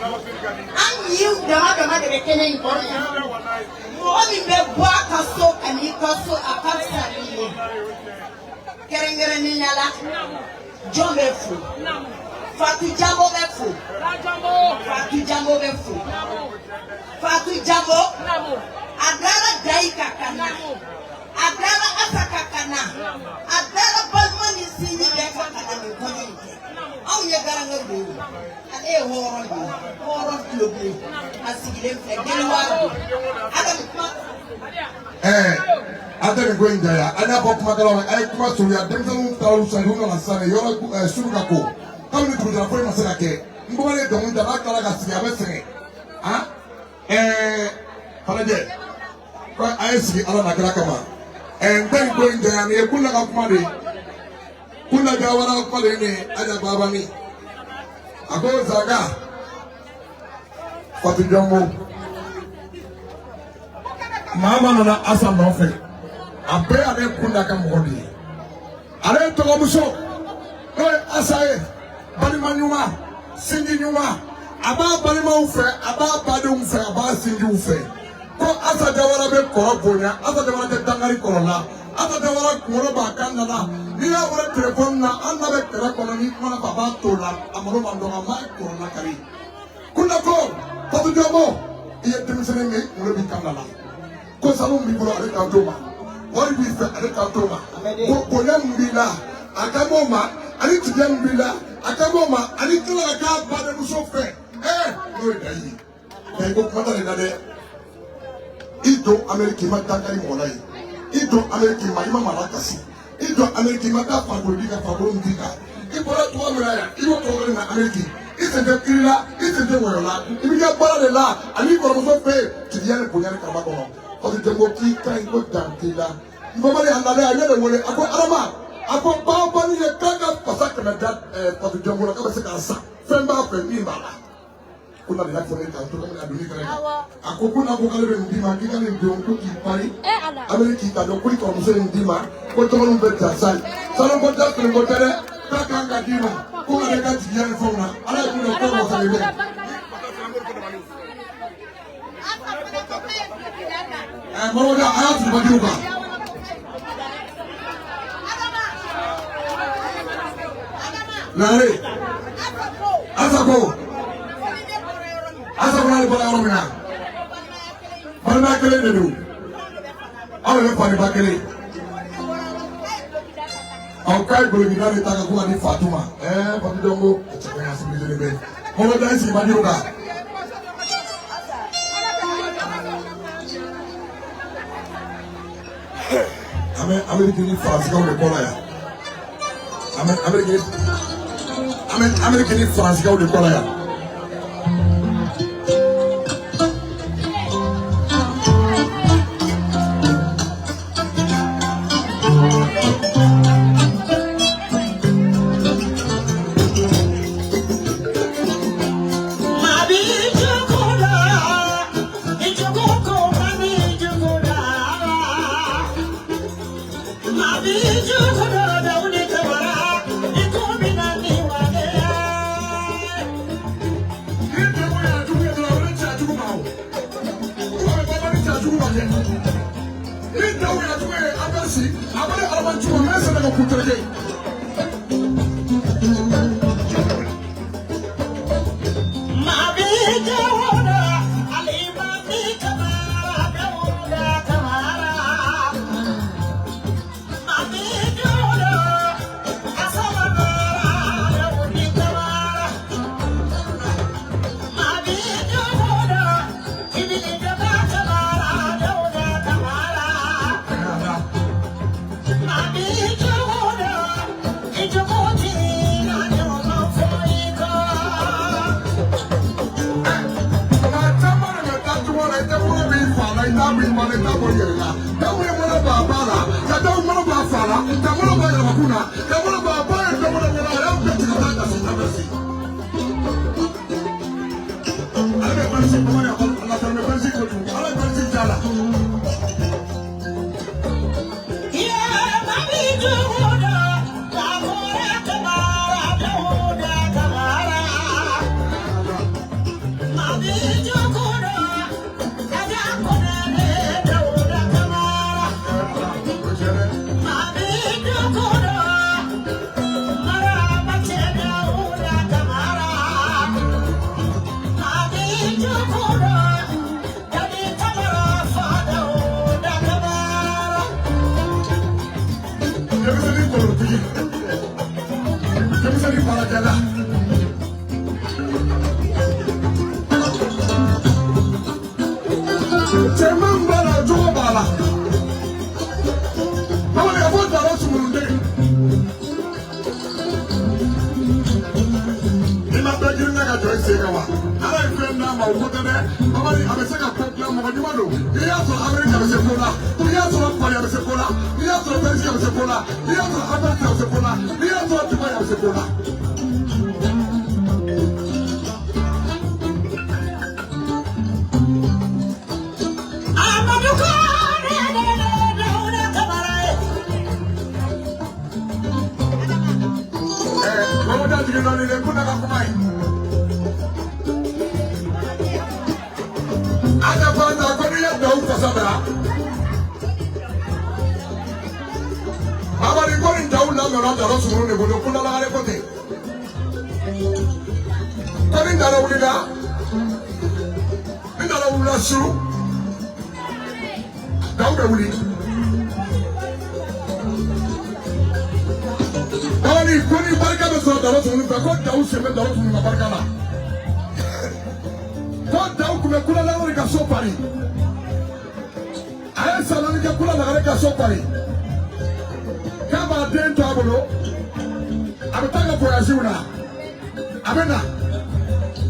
And you, the mother, the Kenyan boy. Mommy, the black so and you so a pastor. Kerengerenala, John Befu, Fatu Jambo Befu, Fatu Jambo Befu, Fatu Jambo, Adara Daika Kana, Adara Asaka Kana, Adara Basman is seeing the Kana. Oh, you're gonna do and a horror club. I see them again. Ada going there. Ada pop magala. I come to ya. Dem tanu tahu sahuna nasane. Yora suruh aku. Kamu ni tujuan apa yang masih lagi? Mbak ni dong jalan kalau kasih apa sih? Ah? Pada je. Kau ayah sih ala nak kerja kama. Then going there ni. Kula kau kemari. Kula jawara kau kemari ni. Ada bapa ni. Aku zaga. Patu jamu. Mama nana asam nofe. Abe ane kunda kamodi. Ale togo muso. Asaye. Balima nyuma. Singi nyuma. Aba balima ufe. Aba bade ufe. Aba singi ufe. Ko asa jawara be korobonya. Asa jawara te dangari korona. Asa jawara koro bakanda na. Niya ure telefon na. Anda be telekono ni mana baba tola. Amaro mandonga mai korona kari. Kunda ko. Patu jomo. Iye temisene me. Ure bikanda na. Ko salum biburo ale kantoma. What do we say? Ale kantoma. Bonya mbila. Akamoma. Ali tiga mbila. Akamoma. Ali tula ka bade musofe. No idai. Ko kumata le dade. Ito Ameriki matangari molai. Ito Ameriki maima marakasi. Ito Ameriki mata fabrika fabrika. Ibora tuwa mraya. Ibo togole na Ameriki. Isente kirila. Isente woyola. Ibiga bara de la. Ali ko musofe. Tiga le bonya le kamakono. Odi dembo ki kai ko dantila. Mbabali andale ayede wole ako arama. Ako baba ni kanga pasaka na dat patu dembo la kabese kansa. Femba pe mbala. Kuna bila fone ka to kama aduni kare. Ako kuna ko kale ndima ki kale ndon ko ki pari. Ameriki ka do kuli ko muse ndima ko to mo be tasai. Salo ko da ko tere ka kanga dino. Ko kale ka tiyan fona. Ala ko ko ko kale. Moroda ayatu bajuka. Nare. Asako. Asako nari pada orang mana? Mana kele dulu? Awak lepas ni bakele. Awak kai boleh kita ni tak aku ni Fatuma. Patu jombo. Cakap yang asal ni be. Moroda isi bajuka. American France go de kola ya. American France go de kola ya. ala ifenda ma ukotene babali ameseka kokla mwanjumano iyaso Amerika amesekola iyaso Australia amesekola iyaso Belgium amesekola iyaso Amerika amesekola iyaso Dubai amesekola ada banda koniya daw kasabra abari koni daw la mera daro sunu ne bodo kula la gare kote koni daro ulida indara ulla su daw da uli koni barka be so daro sunu ko daw sebe daro sunu na barka la daw kume kula la gare ka so pari ay salani ka kula la gare ka so pari kaba den to abolo abetanga voyage una abena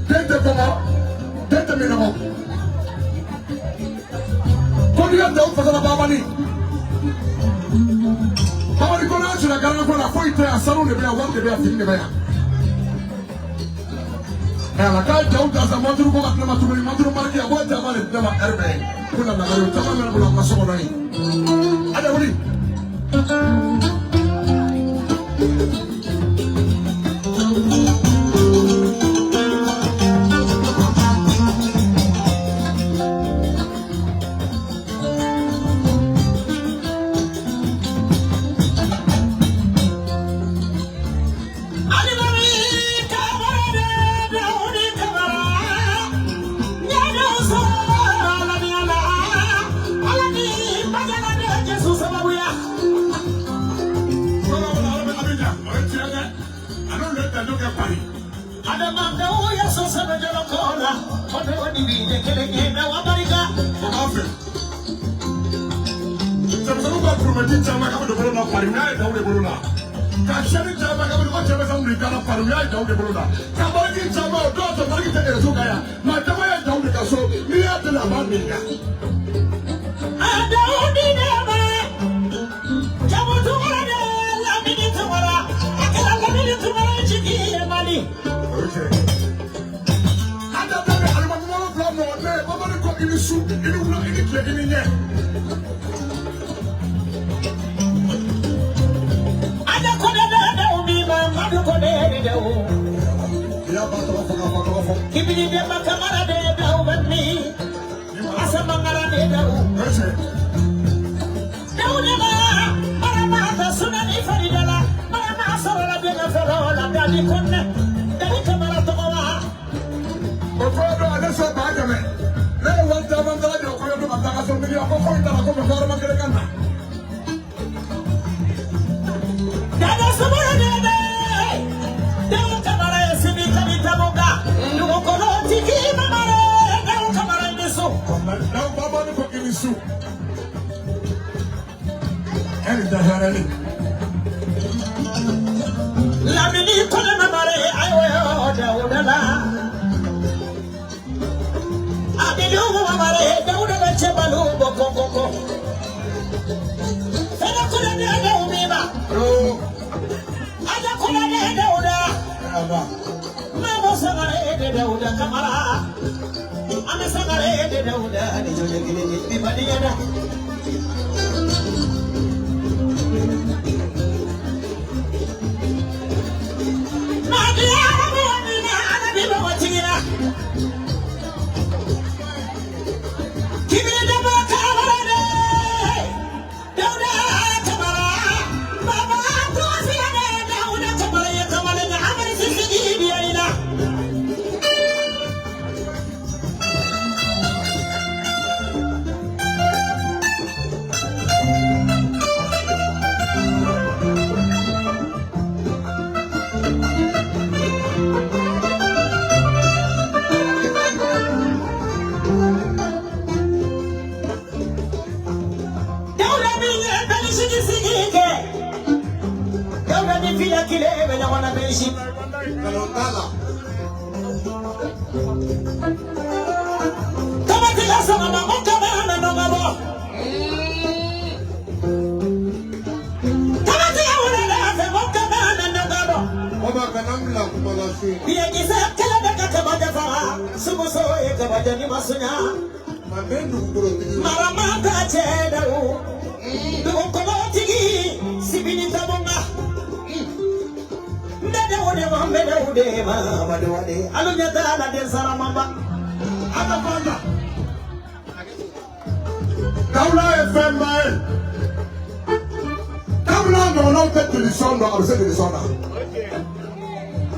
dente como dente minimo koni ya daw fasala babani babani kona chuna kana kona foite asalu ne be awande be afin ne be ya ela kai daw da za madru ko atna madru marki abo ta male dama erbe kuna na garo tama na bula masomo nani ada wuli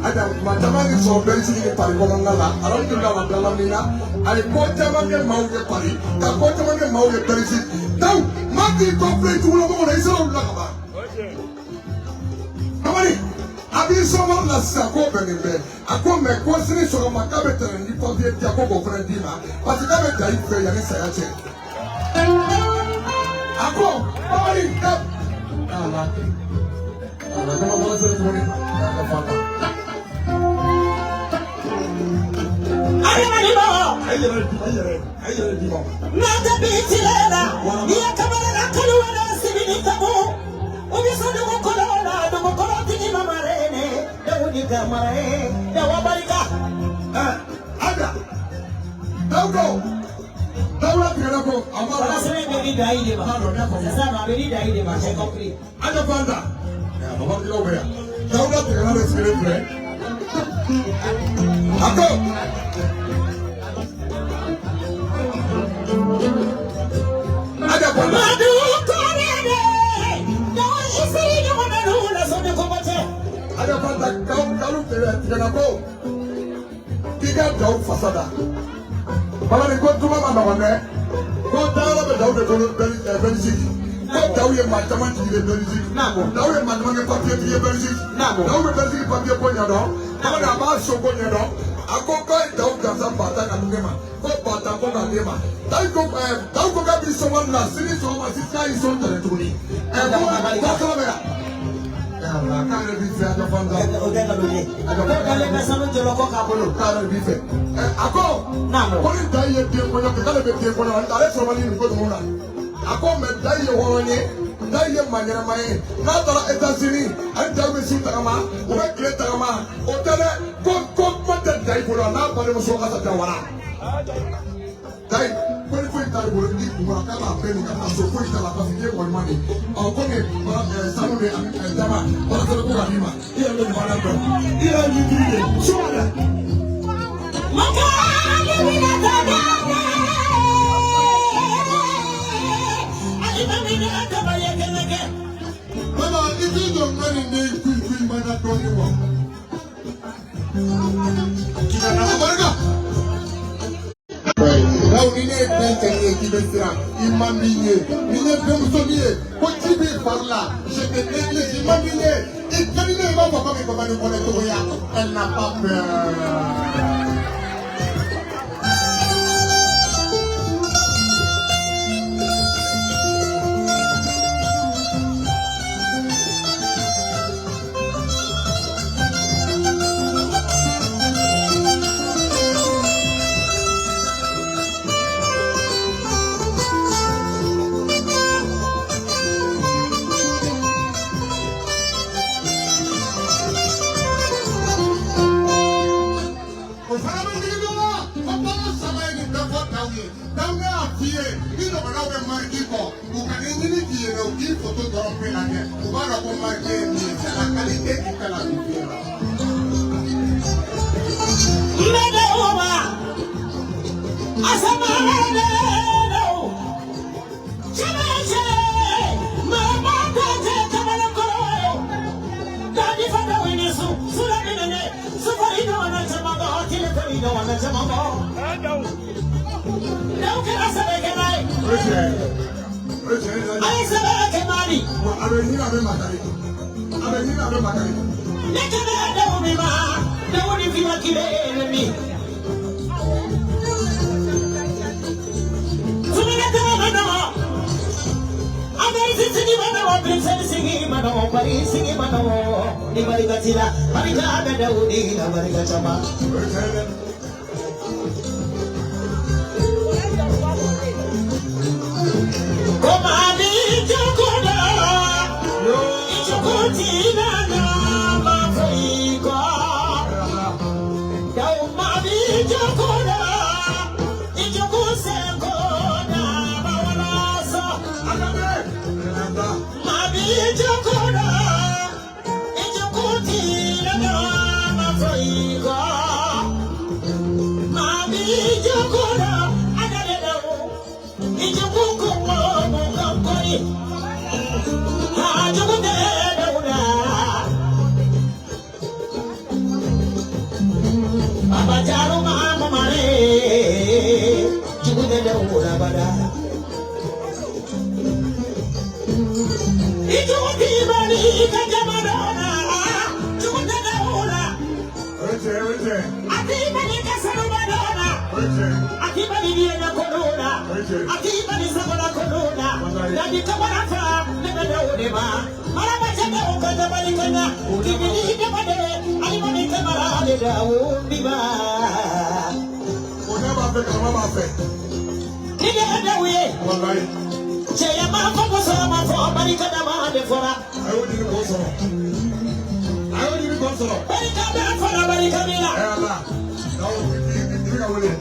ada matamani so bensi ni pari ko ngala aron to la dala mina ay ko tamange mawge pari ka ko tamange mawge bensi daw mati ko play to lo mo reso la ba amani abi so mo la sa ko benbe ako me ko sini so ma ka betere ni ko vie ti ako ko fredi ma pati ka be dai fe ya ni sa ya che ako amani ka ala ko mo la se to ni ka fa Nada bitilena, ia kamera kaluana sibini tabu. Ubisa dugo kolona, dugo koloti ni mamarene, daudi kamare, dawabarika. Ada, daudo, daula kirako, amara. Sasa beri dai de ba. Sasa beri dai de ba, saya kopri. Ada banda, ya bawa kilo bea. Daula kirako sekere. Ako. Ada banda. Madu korene, dawa isi ni manu la sonde komote. Ada banda kalau kirako. Tiga jauh fasada. Bala ni ko tuma ma nogone. Ko daula be daula ko Belgique. Ko daula ma taman ti Belgique. Daula ma taman papier ti Belgique. Daula Belgique papier ko nyado. Daula ba so ko nyado. Ako ko daula sa bata ka ngema. Ko bata ko na ngema. Dai ko ka bi so wan na sini so ma sika i so tere tuni. Ko ko be ya. Allah ka le bi fa do fanda. O de ka dole. Ko le ka sanu jelo ko ka bolo. Ka le bi fe. Ako. Ko ni dai ye bi ko ka le bi ko na ndare so mali ni ko do na. Ako me dai ye ho ni. Dai ye manyara mai. Na tara États-Unis. An da be su tagama. O be kle tagama. O tele ko mate dai ko na ba le mo so ka ta wara. Dai ko ni ko ta bo ni ko ka ba pe ni ka ta so ko ta la ba fi ko mani. O ko ni sanu ni jama. Ba ta ko ka ni ma. Iya le ba na ko. Iya ni ni. So ala. Maka ni na ta na. Mama, if you don't know the name, quick, man, I don't know what. Now, we need to keep it strong. Imamine, we need to somie. What you be for la? Je te dis, imamine. Et quand il est mort, comme il va nous connaître, elle n'a pas peur. Singing mano, bari singing mano, ni bari gatila, bari gada daudi, na bari gachama. Komani jokoda, jokotina na mafika. Yau mani jokoda, jokosengo na mawalasa. Jokoda, jokotina na mafika. Mami jokoda, agadedao. Ijubuku mokoi, ajubude dauda. Baba jaru mama mare, jubude dauda bada. Ijubuti bani kajamadona, jubude dauda. Ati bani kasarumadona, ati bani diena kodona. Akiba ni sakola kolona, nani kabarafa, nebeda udema. Maraba chaka ukata balikana, ukibili demade, alimani kamara leda undiba. Uneba Afrika, mama Afrika. Nide edewe. Wallahi. Cheya mafoko sama mafo, balikana mahade fora. Ayo dini bosoro. Balikana fora balikamila. Allah. Now we win.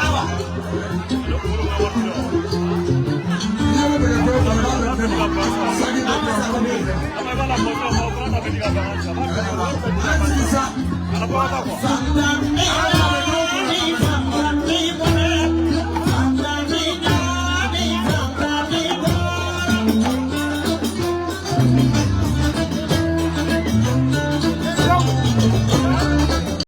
Awa. Sanda